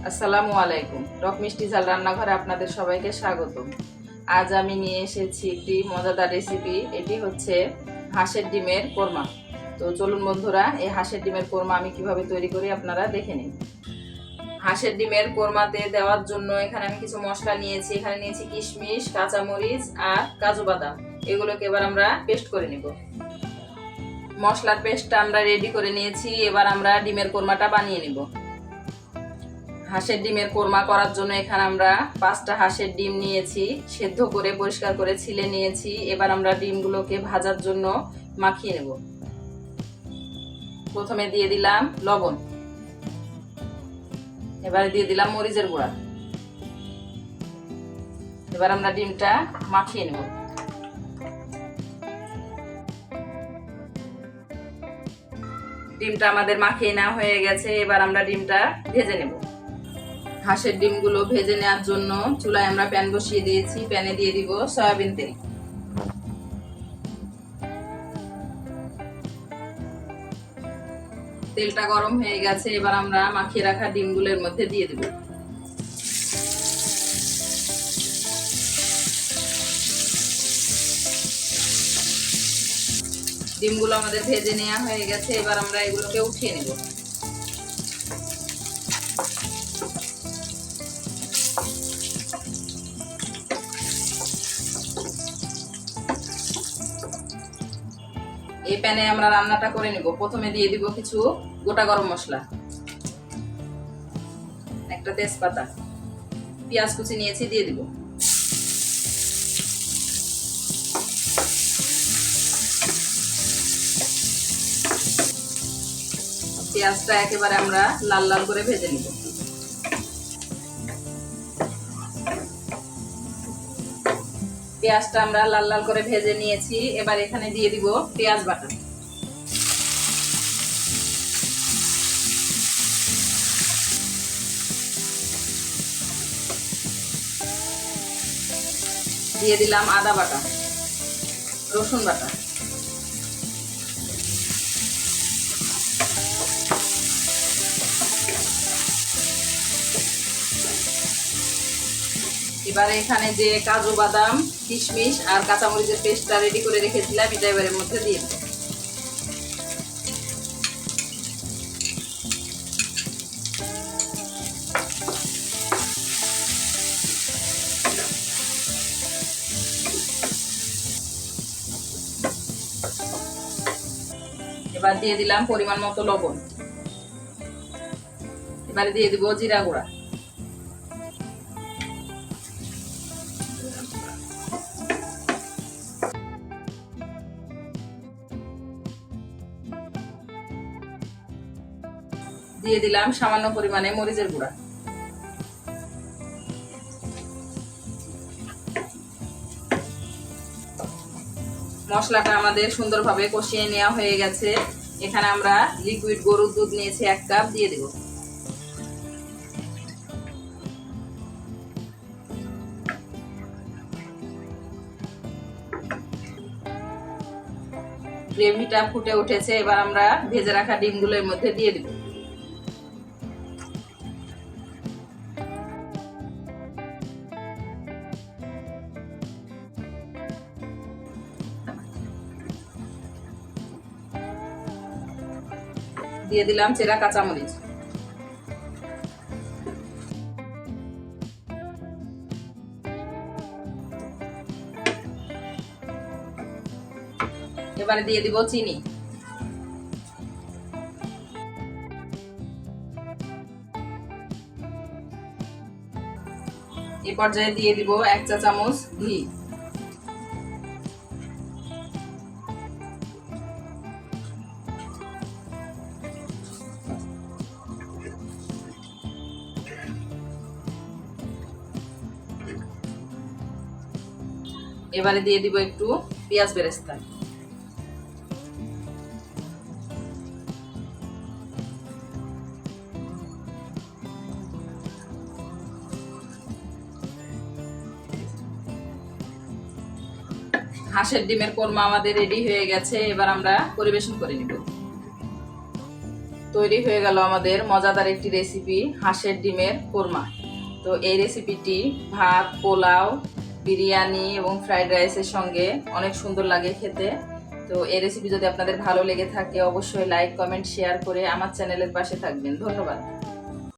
আসসালামু আলাইকুম। টক মিষ্টি ঝাল রান্নাঘরে আপনাদের সবাইকে স্বাগত। আজ আমি নিয়ে এসেছি একটি মজাদার রেসিপি। এটি হচ্ছে হাঁসের ডিমের কোরমা। তো চলুন বন্ধুরা, এই হাঁসের ডিমের কোরমা আমি কিভাবে তৈরি করি আপনারা দেখে নিন। হাঁসের ডিমের কোরমাতে দেওয়ার জন্য এখানে আমি কিছু মশলা নিয়েছি। এখানে নিয়েছি কিশমিশ, কাঁচামরিচ আর কাজু বাদাম। এগুলোকে এবার আমরা পেস্ট করে নিব। মশলার পেস্টটা আমরা রেডি করে নিয়েছি। এবার আমরা ডিমের কোরমাটা বানিয়ে নিব। হাঁসের ডিমের কোরমা করার জন্য এখানে আমরা 5টা হাঁসের ডিম নিয়েছি, সেদ্ধ করে পরিষ্কার করে ছিলে নিয়েছি। এবার আমরা ডিমগুলোকে ভাজার জন্য মাখিয়ে নেব। প্রথমে দিয়ে দিলাম লবণ, এবারে দিয়ে দিলাম মরিচের গুঁড়া। এবার আমরা ডিমটা মাখিয়ে নেব। ডিমটা আমাদের মাখিয়ে নেওয়া হয়ে গেছে। এবার আমরা ডিমটা ভেজে নেব। হাঁসের ডিমগুলো ভেজে নেওয়ার জন্য চুলায় আমরা প্যান বসিয়ে দিয়েছি। প্যানে দিয়ে দিব সয়াবিন তেল। তেলটা গরম হয়ে গেছে। এবার আমরা মাখিয়ে রাখা ডিমগুলোর মধ্যে দিয়ে দিব। ডিমগুলো আমাদের ভেজে নেওয়া হয়ে গেছে। এবার আমরা এগুলোকে উঠিয়ে নেব। এই প্যানে আমরা রান্নাটা করে নিব। প্রথমে দিয়ে দিব কিছু গোটা গরম মশলা, একটা তেজপাতা, পেঁয়াজ কুচি নিয়েছি দিয়ে দিব। পেঁয়াজটা একেবারে আমরা লাল লাল করে ভেজে নিব। পেঁয়াজটা আমরা লাল লাল করে ভেজে নিয়েছি। এবার এখানে দিয়ে দিব পেঁয়াজ বাটা। দিয়ে দিলাম আদা বাটা, রসুন বাটা। এবারে এখানে যে কাজু বাদাম, কিশমিশ আর কাঁচামরিচের পেস্টটা রেডি করে রেখেছিলাম, এটা এবারের মধ্যে দিয়ে দেব। এবার দিয়ে দিলাম পরিমাণ মতো লবণ। এবারে দিয়ে দিব জিরা গুঁড়া, দিয়ে দিলাম সামান্য পরিমাণে মরিচের গুঁড়া। মশলাটা আমাদের সুন্দরভাবে কষিয়ে নেওয়া হয়ে গেছে। এখানে আমরা লিকুইড গরুর দুধ নিয়েছি 1 কাপ, দিয়ে দেব। গ্রেভিটা ফুটে উঠেছে। এবার আমরা ভেজে রাখা ডিমগুলোর মধ্যে দিয়ে দেব। দিয়ে দিলাম চেরা কাঁচামরিচ। এবারে দিয়ে দিব চিনি। এই পর্যায়ে দিয়ে দিব 1 চা চামচ ঘি। এবারে দিয়ে দিব একটু পেঁয়াজ বেরেস্তা। হাঁসের ডিমের কোরমা আমাদের রেডি হয়ে গেছে। এবার আমরা পরিবেশন করে নিব। তৈরি হয়ে গেল আমাদের মজাদার একটি রেসিপি, হাঁসের ডিমের কোরমা। তো এই রেসিপিটি ভাত, পোলাও, বিরিয়ানি এবং ফ্রাইড রাইসের সঙ্গে অনেক সুন্দর লাগে খেতে। তো এই রেসিপি যদি আপনাদের ভালো লেগে থাকে অবশ্যই লাইক, কমেন্ট, শেয়ার করে আমার চ্যানেলের পাশে থাকবেন। ধন্যবাদ।